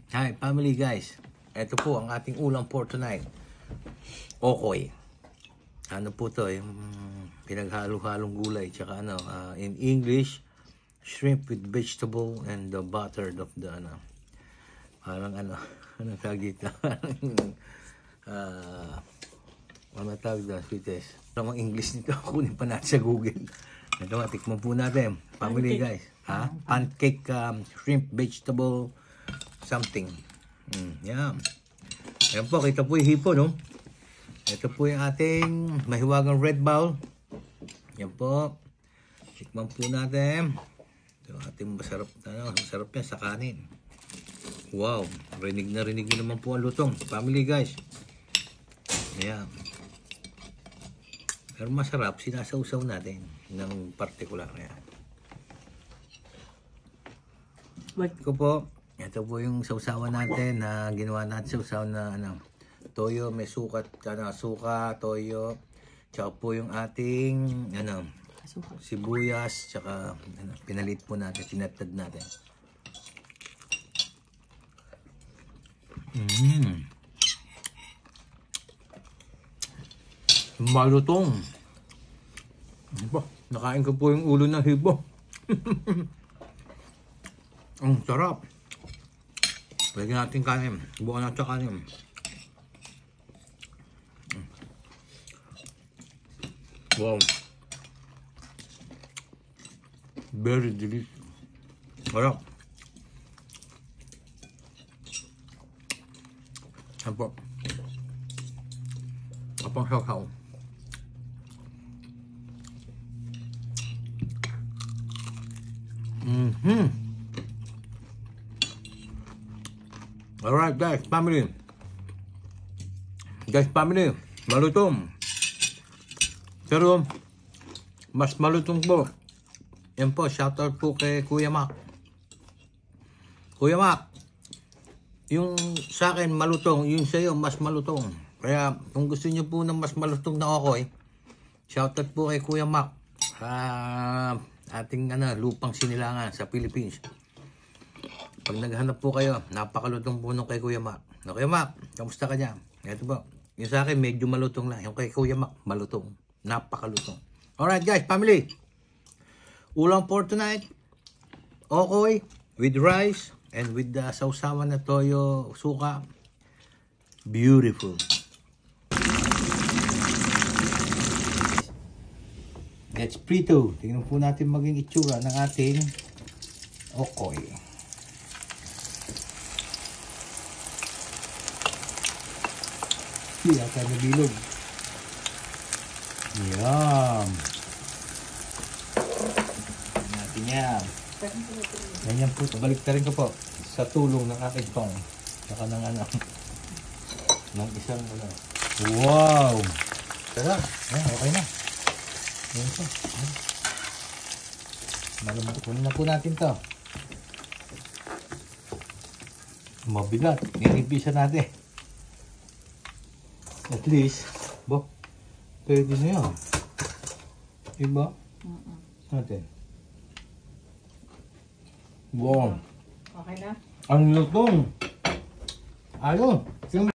Hi, family guys. Ito po ang ating ulam for tonight. Okoy. Ano po to? Pinaghalo-halong gulay. Tsaka in English, shrimp with vegetable and the butter of the parang anong tawag dito? Ano tawag dito? Sweetest. Ang English nito, kunin pa natin sa Google. Ito, tikman po natin. Family guys. Pancake, shrimp, vegetable, something. Yan. Ayan po, kita po yung hipo, no? Ito po yung ating mahiwagang red bowl. Yan po. Tikman po natin. Ito ating masarap yan sa kanin. Wow. Rinig na naman po ang lutong. Family guys. Ayan. Pero masarap, sinasausaw natin ng partikular. Ayan. Ito po. Ito po yung sausawan natin na ginawa natin sausaw na toyo, may suka, toyo, tsaka po yung ating sibuyas, tsaka pinalit po natin, tinatad natin. Malutong. Nakain ko po yung ulo ng hibo. Ang sarap. Lagyan natin kanin. Bukan natin kanin. Wow. Very delicious. Sarap. Yan po. Kapang sasaw. Alright guys, family. Malutong. Pero, mas malutong po. Yan po, shoutout po kay Kuya Mac. Kuya Mac, yung sa akin malutong, yung sa iyo mas malutong. Kaya, kung gusto niyo po ng mas malutong na okoy, shoutout po kay Kuya Mac. Ating lupang sinilangan sa Philippines. Pag naghanap po kayo, napakalutong po nung kay Kuya Mac. No, Kuya Mac, kamusta ka niya? Ito po. Yung sa akin, medyo malutong lang. Yung kay Kuya Mac, malutong. Napakalutong. Alright guys, family. Ulam for tonight. Okoy with rice and with the sausawan na toyo, suka. Beautiful. Let's prito. Tingnan po natin maging itsura ng ating okoy. Yata nabilog. Yum. Natin yan. Ganyan po. Balik na rin ko po sa tulong ng aking tong. Saka ng ng isang Wow. Sarap. Okay na. Yan po. Malamang kunin na po natin to. Mabigat. Nilipisa natin. At least, pwede na yan. Diba? Natin. Wow. Okay na? Ang lutong. Ayun.